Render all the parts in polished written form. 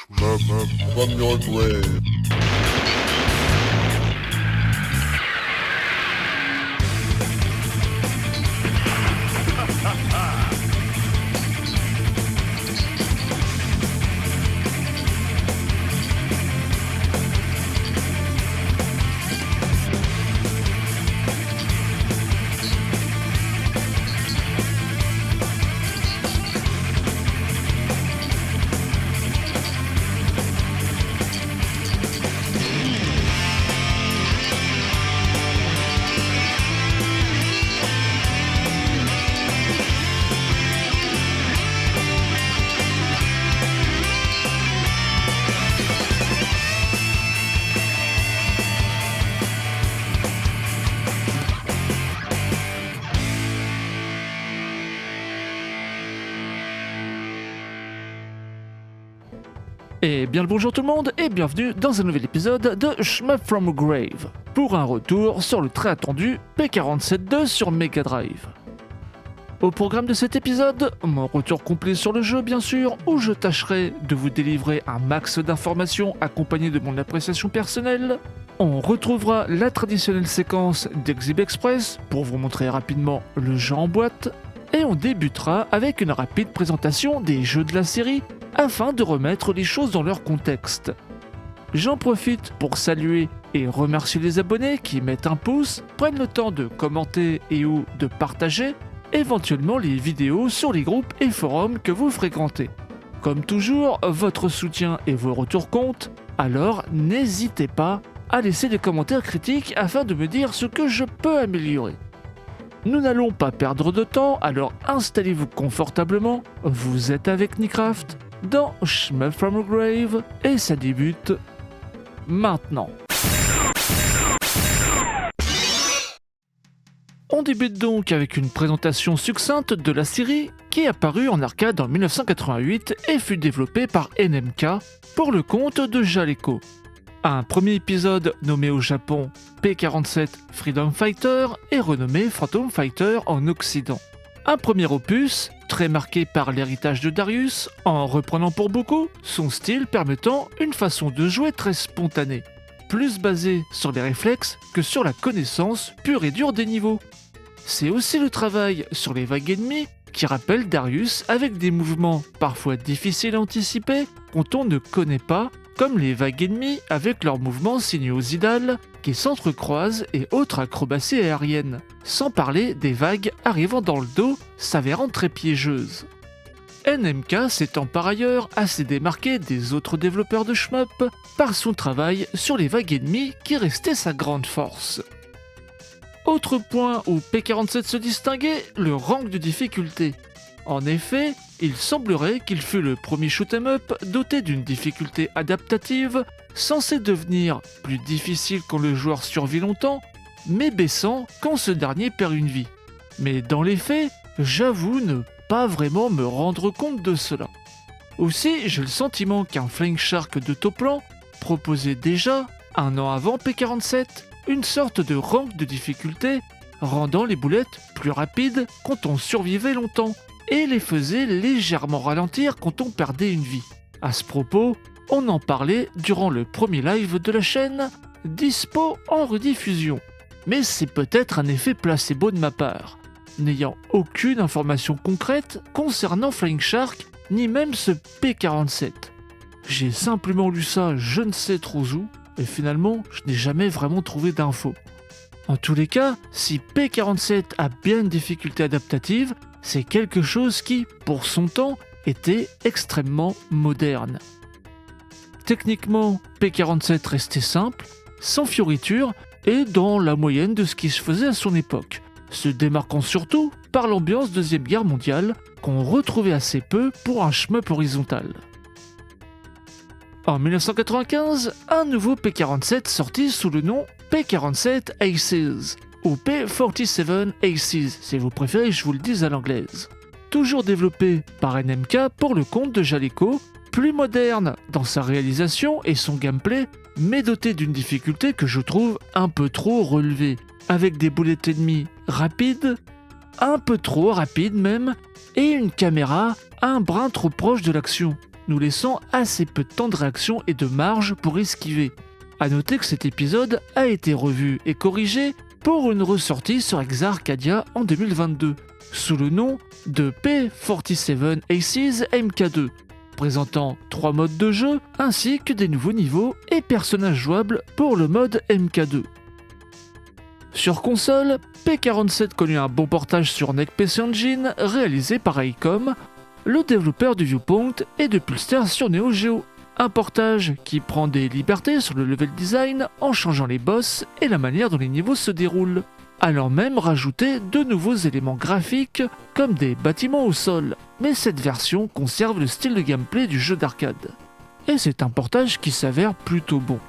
From your grave. Et bien le bonjour tout le monde et bienvenue dans un nouvel épisode de Shmup from Grave pour un retour sur le très attendu P47-2 sur Mega Drive. Au programme de cet épisode, mon retour complet sur le jeu bien sûr, où je tâcherai de vous délivrer un max d'informations accompagné de mon appréciation personnelle. On retrouvera la traditionnelle séquence d'Exhib Express pour vous montrer rapidement le jeu en boîte. Et on débutera avec une rapide présentation des jeux de la série afin de remettre les choses dans leur contexte. J'en profite pour saluer et remercier les abonnés qui mettent un pouce, prennent le temps de commenter et ou de partager éventuellement les vidéos sur les groupes et forums que vous fréquentez. Comme toujours, votre soutien et vos retours comptent, alors n'hésitez pas à laisser des commentaires critiques afin de me dire ce que je peux améliorer. Nous n'allons pas perdre de temps, alors installez-vous confortablement, vous êtes avec Nickcraft dans Shmup from Grave et ça débute maintenant. On débute donc avec une présentation succincte de la série qui est apparue en arcade en 1988 et fut développée par NMK pour le compte de Jaleco. Un premier épisode nommé au Japon P47 Freedom Fighter et renommé Phantom Fighter en Occident. Un premier opus très marqué par l'héritage de Darius, en reprenant pour beaucoup son style permettant une façon de jouer très spontanée, plus basée sur les réflexes que sur la connaissance pure et dure des niveaux. C'est aussi le travail sur les vagues ennemies qui rappelle Darius avec des mouvements parfois difficiles à anticiper quand on ne connaît pas, comme les vagues ennemies avec leurs mouvements sinuosidales qui s'entrecroisent et autres acrobaties aériennes, sans parler des vagues arrivant dans le dos s'avérant très piégeuses. NMK s'étant par ailleurs assez démarqué des autres développeurs de shmup par son travail sur les vagues ennemies qui restait sa grande force. Autre point où P47 se distinguait, le rang de difficulté. En effet, il semblerait qu'il fut le premier shoot'em up doté d'une difficulté adaptative, censée devenir plus difficile quand le joueur survit longtemps, mais baissant quand ce dernier perd une vie. Mais dans les faits, j'avoue ne pas vraiment me rendre compte de cela. Aussi, j'ai le sentiment qu'un Flying Shark de Toplan proposait déjà, un an avant P47, une sorte de rank de difficulté, rendant les boulettes plus rapides quand on survivait longtemps, et les faisait légèrement ralentir quand on perdait une vie. À ce propos, on en parlait durant le premier live de la chaîne, dispo en rediffusion. Mais c'est peut-être un effet placebo de ma part, n'ayant aucune information concrète concernant Flying Shark, ni même ce P47. J'ai simplement lu ça je ne sais trop où, et finalement je n'ai jamais vraiment trouvé d'infos. En tous les cas, si P47 a bien une difficulté adaptative, c'est quelque chose qui, pour son temps, était extrêmement moderne. Techniquement, P47 restait simple, sans fioritures et dans la moyenne de ce qui se faisait à son époque, se démarquant surtout par l'ambiance Deuxième Guerre mondiale qu'on retrouvait assez peu pour un shmup horizontal. En 1995, un nouveau P47 sortit sous le nom P47 Aces, ou P47 Aces, si vous préférez je vous le dis à l'anglaise. Toujours développé par NMK pour le compte de Jaleco, plus moderne dans sa réalisation et son gameplay, mais doté d'une difficulté que je trouve un peu trop relevée, avec des boulettes ennemies rapides, un peu trop rapides même, et une caméra un brin trop proche de l'action. nous laissant assez peu de temps de réaction et de marge pour esquiver. A noter que cet épisode a été revu et corrigé pour une ressortie sur Exarcadia en 2022, sous le nom de P47 Aces MK2, présentant 3 modes de jeu ainsi que des nouveaux niveaux et personnages jouables pour le mode MK2. Sur console, P47 connut un bon portage sur NEC PC Engine réalisé par Icom, le développeur du Viewpoint et de Pulster sur Neo Geo. Un portage qui prend des libertés sur le level design en changeant les boss et la manière dont les niveaux se déroulent, allant même rajouter de nouveaux éléments graphiques comme des bâtiments au sol, mais cette version conserve le style de gameplay du jeu d'arcade. Et c'est un portage qui s'avère plutôt bon.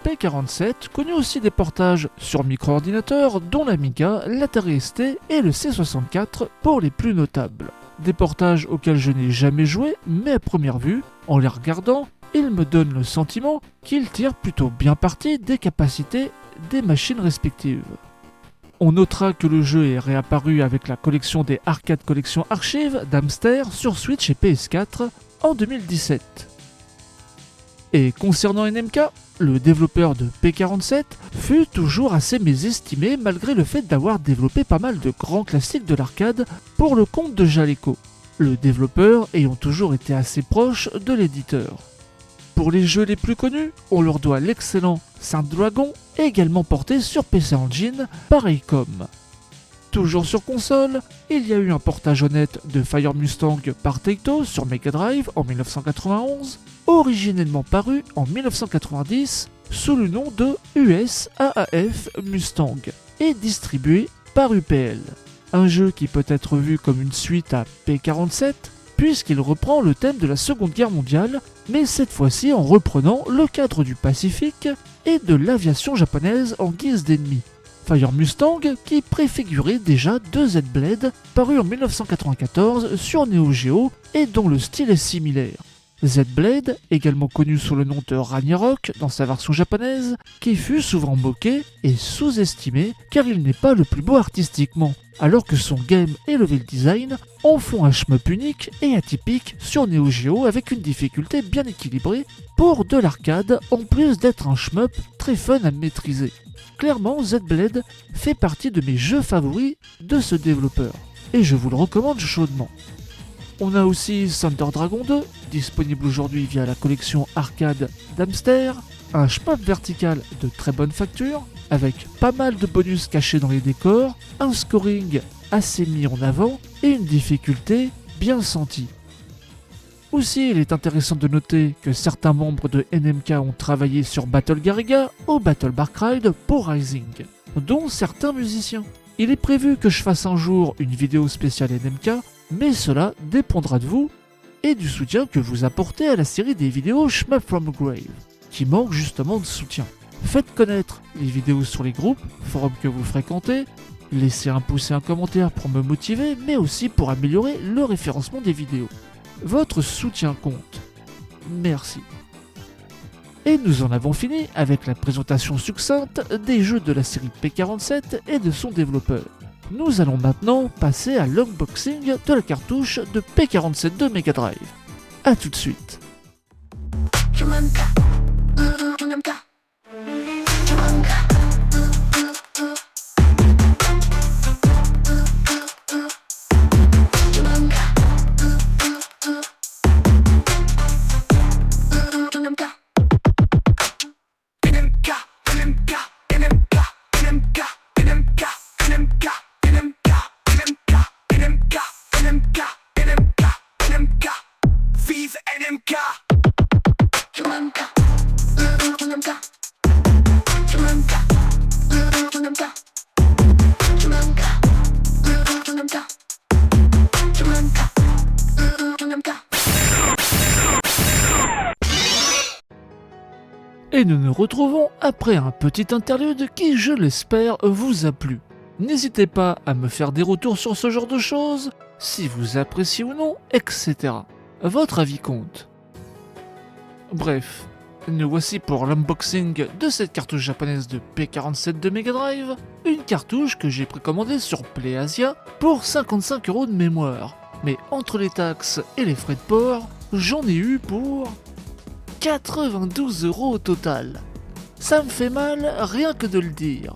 P47 connut aussi des portages sur micro-ordinateurs dont l'Amiga, l'Atari ST et le C64 pour les plus notables. Des portages auxquels je n'ai jamais joué, mais à première vue, en les regardant, ils me donnent le sentiment qu'ils tirent plutôt bien parti des capacités des machines respectives. On notera que le jeu est réapparu avec la collection des Arcade Collection Archive d'Amster sur Switch et PS4 en 2017. Et concernant NMK, le développeur de P47 fut toujours assez mésestimé malgré le fait d'avoir développé pas mal de grands classiques de l'arcade pour le compte de Jaleco, le développeur ayant toujours été assez proche de l'éditeur. Pour les jeux les plus connus, on leur doit l'excellent Saint Dragon, également porté sur PC Engine par Icom. Toujours sur console, il y a eu un portage honnête de Fire Mustang par Taito sur Mega Drive en 1991, originellement paru en 1990 sous le nom de USAAF Mustang et distribué par UPL. Un jeu qui peut être vu comme une suite à P47 puisqu'il reprend le thème de la Seconde Guerre mondiale, mais cette fois-ci en reprenant le cadre du Pacifique et de l'aviation japonaise en guise d'ennemi. Fire Mustang qui préfigurait déjà deux Z-Blade parus en 1994 sur Neo Geo et dont le style est similaire. Z-Blade, également connu sous le nom de Ragnarok dans sa version japonaise, qui fut souvent moqué et sous-estimé car il n'est pas le plus beau artistiquement, alors que son game et level design en font un shmup unique et atypique sur Neo Geo avec une difficulté bien équilibrée pour de l'arcade en plus d'être un shmup très fun à maîtriser. Clairement, Z-Blade fait partie de mes jeux favoris de ce développeur, et je vous le recommande chaudement. On a aussi Thunder Dragon 2, disponible aujourd'hui via la collection arcade d'Amster, un shmup vertical de très bonne facture, avec pas mal de bonus cachés dans les décors, un scoring assez mis en avant et une difficulté bien sentie. Aussi, il est intéressant de noter que certains membres de NMK ont travaillé sur Battle Garriga ou Battle Barkride pour Rising, dont certains musiciens. Il est prévu que je fasse un jour une vidéo spéciale NMK, mais cela dépendra de vous et du soutien que vous apportez à la série des vidéos Shmup from Grave, qui manque justement de soutien. Faites connaître les vidéos sur les groupes, forums que vous fréquentez, laissez un pouce et un commentaire pour me motiver, mais aussi pour améliorer le référencement des vidéos. Votre soutien compte. Merci. Et nous en avons fini avec la présentation succincte des jeux de la série P47 et de son développeur. Nous allons maintenant passer à l'unboxing de la cartouche de P47 de Mega Drive. A tout de suite. Et nous nous retrouvons après un petit interlude qui, je l'espère, vous a plu. N'hésitez pas à me faire des retours sur ce genre de choses, si vous appréciez ou non, etc. Votre avis compte. Bref, nous voici pour l'unboxing de cette cartouche japonaise de P47 de Mega Drive, une cartouche que j'ai précommandée sur PlayAsia pour 55€ de mémoire. mais entre les taxes et les frais de port, j'en ai eu pour 92 € au total. Ça me fait mal rien que de le dire.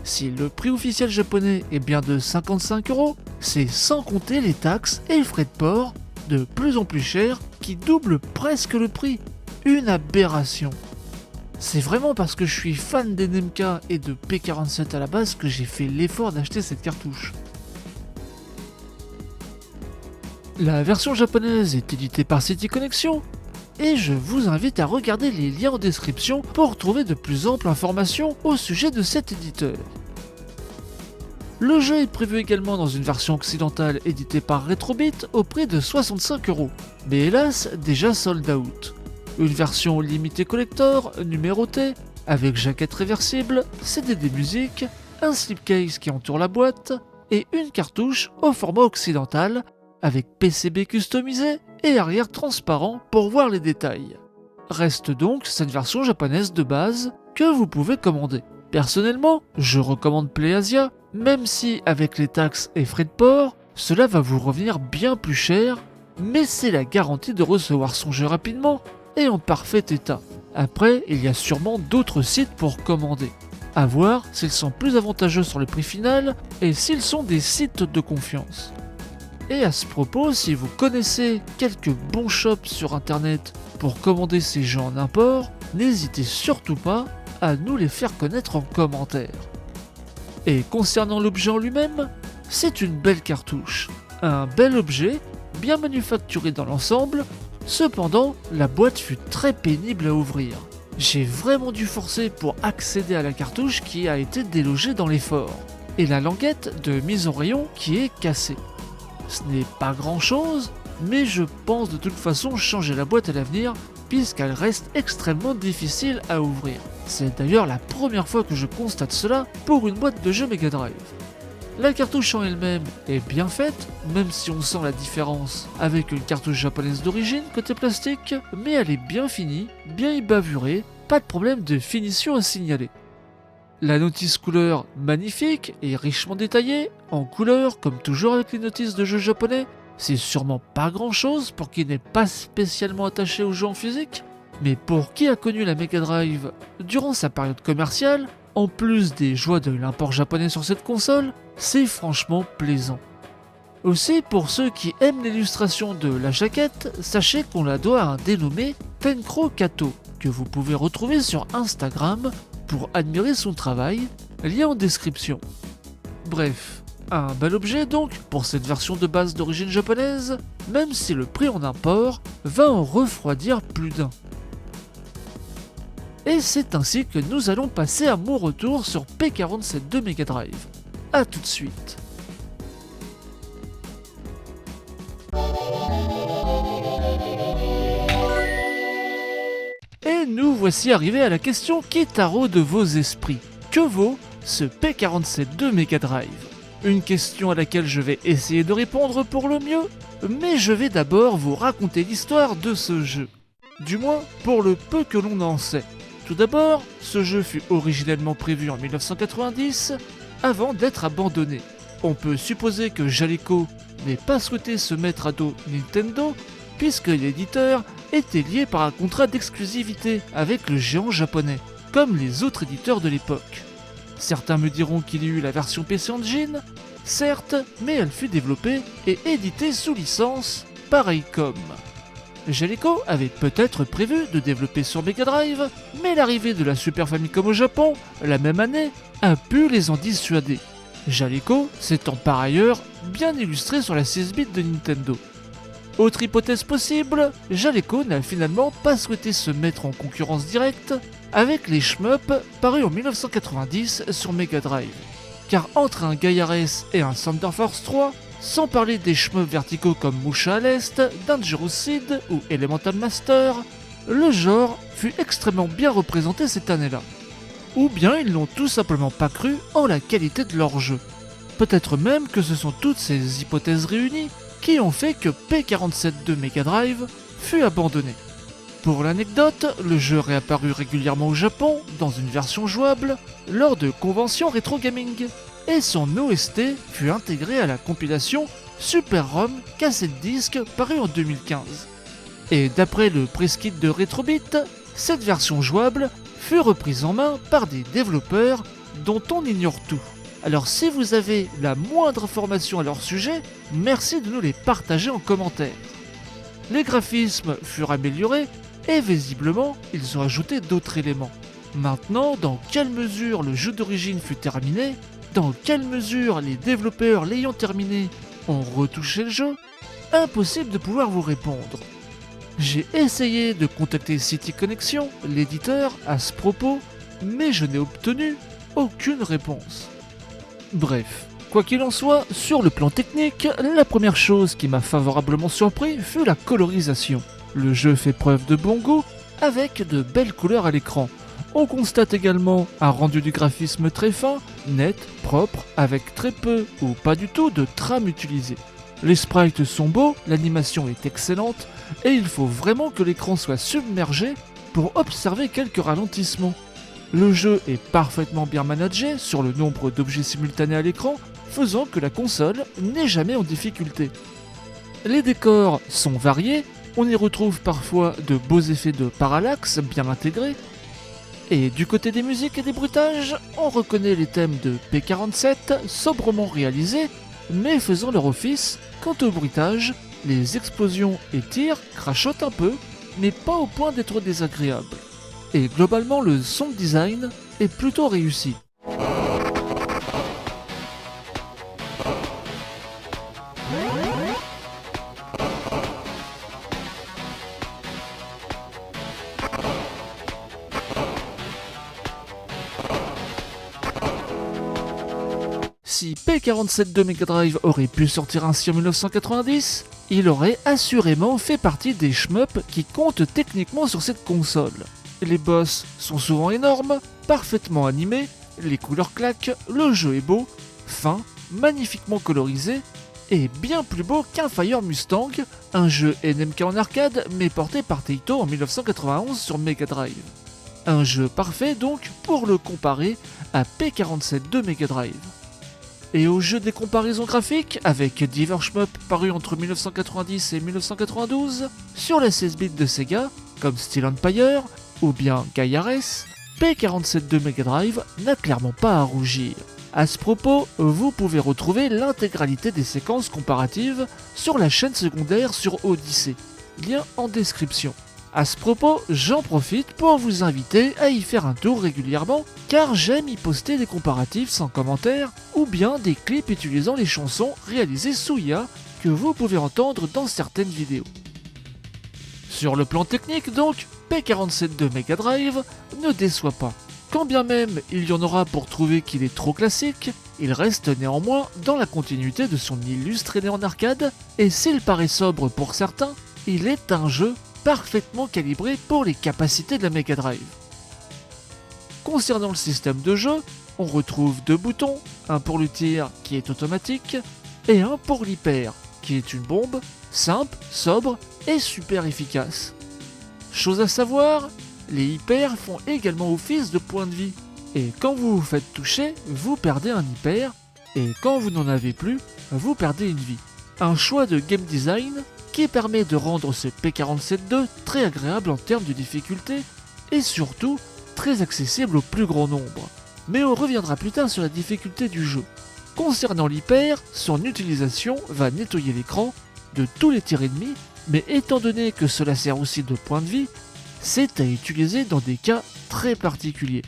Si le prix officiel japonais est bien de 55 €, c'est sans compter les taxes et les frais de port, de plus en plus chers, qui doublent presque le prix. Une aberration. C'est vraiment parce que je suis fan d'NMK et de P47 à la base que j'ai fait l'effort d'acheter cette cartouche. La version japonaise est éditée par City Connection, et je vous invite à regarder les liens en description pour trouver de plus amples informations au sujet de cet éditeur. Le jeu est prévu également dans une version occidentale éditée par Retrobit au prix de 65 €, mais hélas déjà sold out. Une version limitée collector, numérotée, avec jaquette réversible, CD des musiques, un slipcase qui entoure la boîte, et une cartouche au format occidental, avec PCB customisé et arrière transparent pour voir les détails. Reste donc cette version japonaise de base que vous pouvez commander. Personnellement, je recommande PlayAsia, même si avec les taxes et frais de port, cela va vous revenir bien plus cher, mais c'est la garantie de recevoir son jeu rapidement et en parfait état. Après, il y a sûrement d'autres sites pour commander. À voir s'ils sont plus avantageux sur le prix final et s'ils sont des sites de confiance. Et à ce propos, si vous connaissez quelques bons shops sur internet pour commander ces jeux en import, n'hésitez surtout pas à nous les faire connaître en commentaire. Et concernant l'objet en lui-même, c'est une belle cartouche, un bel objet, bien manufacturé dans l'ensemble, cependant la boîte fut très pénible à ouvrir. J'ai vraiment dû forcer pour accéder à la cartouche qui a été délogée dans l'effort, et la languette de mise en rayon qui est cassée. Ce n'est pas grand chose, mais je pense de toute façon changer la boîte à l'avenir puisqu'elle reste extrêmement difficile à ouvrir. C'est d'ailleurs la première fois que je constate cela pour une boîte de jeu Mega Drive. La cartouche en elle-même est bien faite, même si on sent la différence avec une cartouche japonaise d'origine côté plastique, mais elle est bien finie, bien ébavurée, pas de problème de finition à signaler. La notice couleur magnifique et richement détaillée, en couleur comme toujours avec les notices de jeux japonais, c'est sûrement pas grand chose pour qui n'est pas spécialement attaché aux jeux en physique, mais pour qui a connu la Mega Drive durant sa période commerciale, en plus des joies de l'import japonais sur cette console, c'est franchement plaisant. Aussi, pour ceux qui aiment l'illustration de la jaquette, sachez qu'on la doit à un dénommé Tenkro Kato, que vous pouvez retrouver sur Instagram pour admirer son travail, lien en description. Bref, un bel objet donc pour cette version de base d'origine japonaise, même si le prix en import va en refroidir plus d'un. Et c'est ainsi que nous allons passer à mon retour sur P47 de Mega Drive. A tout de suite. Et nous voici arrivés à la question qui taraude vos esprits. Que vaut ce P47 de Mega Drive ? Une question à laquelle je vais essayer de répondre pour le mieux, mais je vais d'abord vous raconter l'histoire de ce jeu. Du moins, pour le peu que l'on en sait. Tout d'abord, ce jeu fut originellement prévu en 1990, avant d'être abandonné. On peut supposer que Jaleco n'ait pas souhaité se mettre à dos Nintendo, puisque l'éditeur était lié par un contrat d'exclusivité avec le géant japonais, comme les autres éditeurs de l'époque. Certains me diront qu'il y eut la version PC Engine, certes, mais elle fut développée et éditée sous licence par Icom. Jaleco avait peut-être prévu de développer sur Mega Drive, mais l'arrivée de la Super Famicom au Japon, la même année, a pu les en dissuader. Jaleco s'étant par ailleurs bien illustré sur la 6 bits de Nintendo. Autre hypothèse possible, Jaleco n'a finalement pas souhaité se mettre en concurrence directe avec les shmups parus en 1990 sur Mega Drive. Car entre un Gaia Race et un Thunder Force 3, sans parler des shmups verticaux comme Musha à l'Est, Dangerous Seed ou Elemental Master, le genre fut extrêmement bien représenté cette année-là. Ou bien ils n'ont tout simplement pas cru en la qualité de leur jeu. Peut-être même que ce sont toutes ces hypothèses réunies qui ont fait que P47 de Mega Drive fut abandonné. Pour l'anecdote, le jeu réapparut régulièrement au Japon dans une version jouable lors de conventions rétro gaming, et son OST fut intégré à la compilation Super ROM cassette disque paru en 2015. Et d'après le press kit de Retrobit, cette version jouable fut reprise en main par des développeurs dont on ignore tout. Alors si vous avez la moindre information à leur sujet, merci de nous les partager en commentaire. Les graphismes furent améliorés et visiblement ils ont ajouté d'autres éléments. Maintenant, dans quelle mesure le jeu d'origine fut terminé, dans quelle mesure les développeurs l'ayant terminé ont retouché le jeu, impossible de pouvoir vous répondre. J'ai essayé de contacter City Connection, l'éditeur, à ce propos, mais je n'ai obtenu aucune réponse. Bref, quoi qu'il en soit, sur le plan technique, la première chose qui m'a favorablement surpris fut la colorisation. Le jeu fait preuve de bon goût, avec de belles couleurs à l'écran. On constate également un rendu du graphisme très fin, net, propre, avec très peu ou pas du tout de trames utilisées. Les sprites sont beaux, l'animation est excellente, et il faut vraiment que l'écran soit submergé pour observer quelques ralentissements. Le jeu est parfaitement bien managé sur le nombre d'objets simultanés à l'écran, faisant que la console n'est jamais en difficulté. Les décors sont variés, on y retrouve parfois de beaux effets de parallaxe bien intégrés, et du côté des musiques et des bruitages, on reconnaît les thèmes de P47 sobrement réalisés, mais faisant leur office. Quant au bruitage, les explosions et tirs crachotent un peu, mais pas au point d'être désagréables. Et globalement, le sound design est plutôt réussi. Si P47 de Mega Drive aurait pu sortir ainsi en 1990, il aurait assurément fait partie des shmups qui comptent techniquement sur cette console. Les boss sont souvent énormes, parfaitement animés, les couleurs claquent, le jeu est beau, fin, magnifiquement colorisé, et bien plus beau qu'un Fire Mustang, un jeu NMK en arcade mais porté par Taito en 1991 sur Mega Drive. Un jeu parfait donc pour le comparer à P47 de Mega Drive. Et au jeu des comparaisons graphiques, avec divers shmups parus entre 1990 et 1992, sur les 16 bits de Sega, comme Steel Empire ou bien Gaia-Res, P47 de Mega Drive n'a clairement pas à rougir. À ce propos, vous pouvez retrouver l'intégralité des séquences comparatives sur la chaîne secondaire sur Odyssey, lien en description. À ce propos, j'en profite pour vous inviter à y faire un tour régulièrement, car j'aime y poster des comparatifs sans commentaires, ou bien des clips utilisant les chansons réalisées sous IA que vous pouvez entendre dans certaines vidéos. Sur le plan technique donc, P47 de Mega Drive ne déçoit pas. Quand bien même il y en aura pour trouver qu'il est trop classique, il reste néanmoins dans la continuité de son illustre aîné en arcade, et s'il paraît sobre pour certains, il est un jeu parfaitement calibré pour les capacités de la Mega Drive. Concernant le système de jeu, on retrouve deux boutons, un pour le tir qui est automatique, et un pour l'hyper, qui est une bombe, simple, sobre et super efficace. Chose à savoir, les hyper font également office de points de vie, et quand vous vous faites toucher, vous perdez un hyper, et quand vous n'en avez plus, vous perdez une vie. Un choix de game design qui permet de rendre ce P47-2 très agréable en termes de difficulté et surtout très accessible au plus grand nombre. Mais on reviendra plus tard sur la difficulté du jeu. Concernant l'hyper, son utilisation va nettoyer l'écran de tous les tirs ennemis, mais étant donné que cela sert aussi de point de vie, c'est à utiliser dans des cas très particuliers.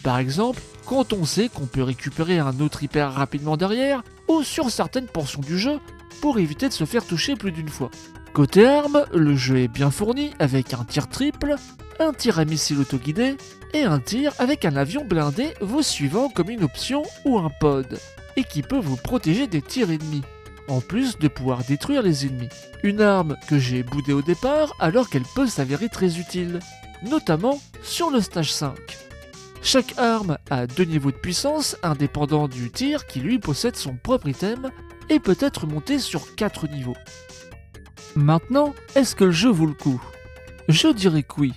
Par exemple, quand on sait qu'on peut récupérer un autre hyper rapidement derrière, ou sur certaines portions du jeu, pour éviter de se faire toucher plus d'une fois. Côté armes, le jeu est bien fourni avec un tir triple, un tir à missile autoguidé et un tir avec un avion blindé vous suivant comme une option ou un pod, et qui peut vous protéger des tirs ennemis, en plus de pouvoir détruire les ennemis. Une arme que j'ai boudée au départ alors qu'elle peut s'avérer très utile, notamment sur le stage 5. Chaque arme a 2 niveaux de puissance indépendants du tir qui lui possède son propre item et peut être monté sur 4 niveaux. Maintenant, est-ce que le jeu vaut le coup ? Je dirais que oui,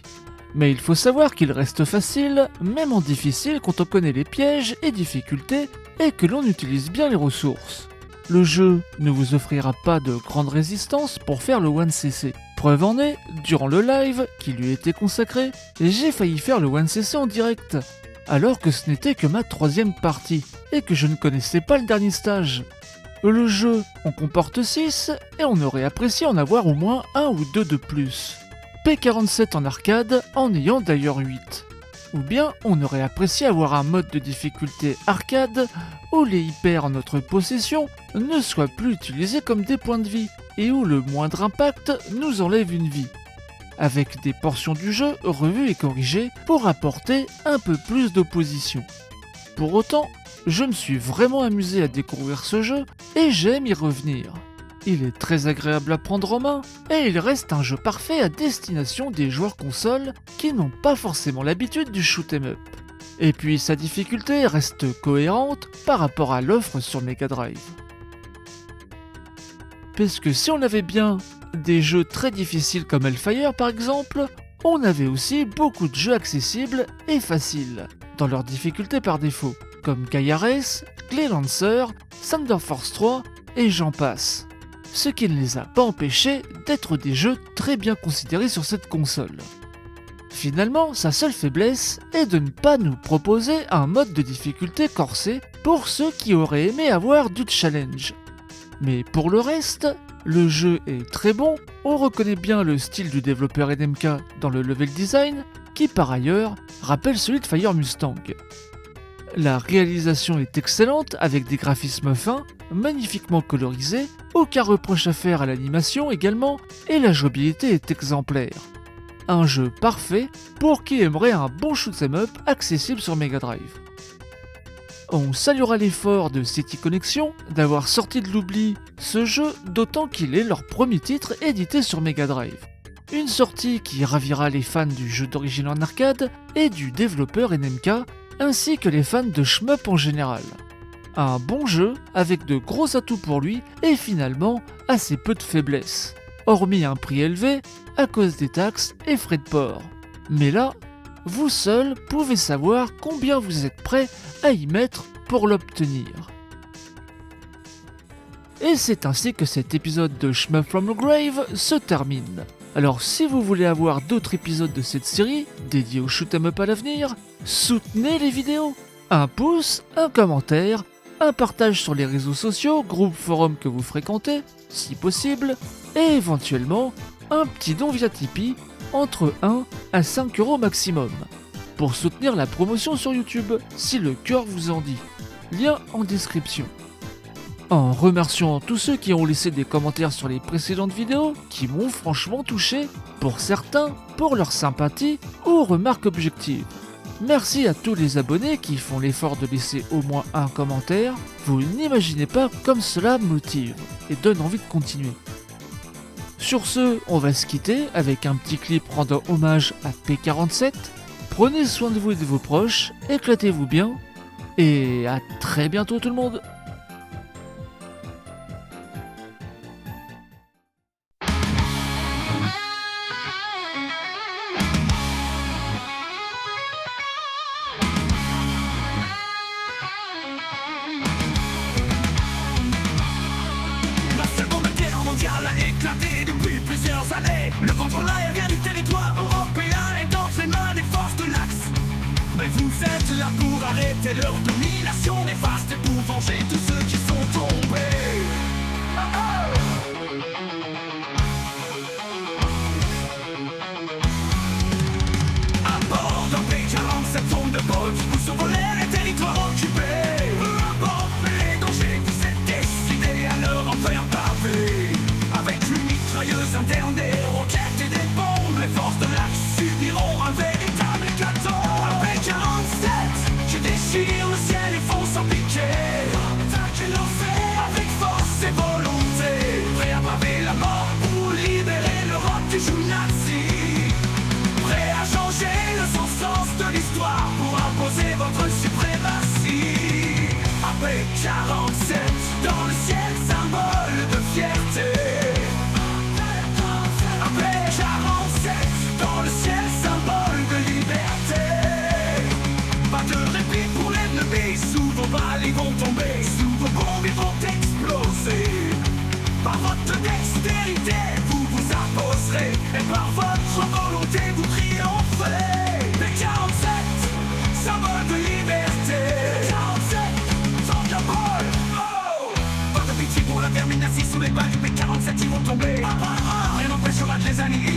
mais il faut savoir qu'il reste facile, même en difficile quand on connaît les pièges et difficultés et que l'on utilise bien les ressources. Le jeu ne vous offrira pas de grande résistance pour faire le 1cc. Preuve en est, durant le live qui lui était consacré, j'ai failli faire le 1cc en direct, alors que ce n'était que ma 3e partie, et que je ne connaissais pas le dernier stage. Le jeu en comporte 6, et on aurait apprécié en avoir au moins 1 ou 2 de plus. P47 en arcade en ayant d'ailleurs 8. Ou bien on aurait apprécié avoir un mode de difficulté arcade où les hyper en notre possession ne soient plus utilisés comme des points de vie et où le moindre impact nous enlève une vie, avec des portions du jeu revues et corrigées pour apporter un peu plus d'opposition. Pour autant, je me suis vraiment amusé à découvrir ce jeu et j'aime y revenir. Il est très agréable à prendre en main et il reste un jeu parfait à destination des joueurs consoles qui n'ont pas forcément l'habitude du shoot'em up. Et puis sa difficulté reste cohérente par rapport à l'offre sur Mega Drive. Parce que si on avait bien des jeux très difficiles comme Hellfire par exemple, on avait aussi beaucoup de jeux accessibles et faciles dans leur difficulté par défaut, comme Gaia Race, Clay Lancer, Thunder Force 3 et j'en passe. Ce qui ne les a pas empêchés d'être des jeux très bien considérés sur cette console. Finalement, sa seule faiblesse est de ne pas nous proposer un mode de difficulté corsé pour ceux qui auraient aimé avoir du challenge. Mais pour le reste, le jeu est très bon, on reconnaît bien le style du développeur NMK dans le level design, qui par ailleurs rappelle celui de Fire Mustang. La réalisation est excellente avec des graphismes fins, magnifiquement colorisés, aucun reproche à faire à l'animation également, et la jouabilité est exemplaire. Un jeu parfait pour qui aimerait un bon shoot'em up accessible sur Mega Drive. On saluera l'effort de City Connection d'avoir sorti de l'oubli ce jeu, d'autant qu'il est leur premier titre édité sur Mega Drive. Une sortie qui ravira les fans du jeu d'origine en arcade et du développeur NMK, ainsi que les fans de shmup en général. Un bon jeu avec de gros atouts pour lui et finalement assez peu de faiblesses, hormis un prix élevé à cause des taxes et frais de port. Mais là, vous seul pouvez savoir combien vous êtes prêt à y mettre pour l'obtenir. Et c'est ainsi que cet épisode de Shmup from the Grave se termine. Alors si vous voulez avoir d'autres épisodes de cette série, dédiés au shoot'em up à l'avenir, soutenez les vidéos. Un pouce, un commentaire, un partage sur les réseaux sociaux, groupes, forums que vous fréquentez, si possible, et éventuellement un petit don via Tipeee, entre 1 à 5 € maximum, pour soutenir la promotion sur YouTube, si le cœur vous en dit. Lien en description. En remerciant tous ceux qui ont laissé des commentaires sur les précédentes vidéos, qui m'ont franchement touché, pour certains, pour leur sympathie ou remarques objectives. Merci à tous les abonnés qui font l'effort de laisser au moins un commentaire, vous n'imaginez pas comme cela motive et donne envie de continuer. Sur ce, on va se quitter avec un petit clip rendant hommage à P47. Prenez soin de vous et de vos proches, éclatez-vous bien, et à très bientôt tout le monde. A éclaté depuis plusieurs années. Le contrôle aérien du territoire européen est dans les mains des forces de l'Axe. Mais vous êtes là pour arrêter leur domination néfaste et pour venger tous ceux qui sont tombés. À bord d'un P47 sonde de bolt, vous survolez les territoires occupés. Peu importe les dangers, vous êtes décidés à leur en faire pavé. Avec une mitrailleuse interne, des roquettes et des bombes, les forces de l'Axe subiront un véritable éclatant. Avec 47, je déchire le ciel et fonce en piqué. Attaquez l'enfer avec force et volonté, prêt à braver la mort pour libérer l'Europe du joug nazi. Prêt à changer le sens de l'histoire pour imposer votre suprématie. Avec 47, dans le ciel, symbole de fierté. Dans le ciel, symbole de liberté. Pas de répit pour l'ennemi. Sous vos balles ils vont tomber, sous vos bombes ils vont exploser. des années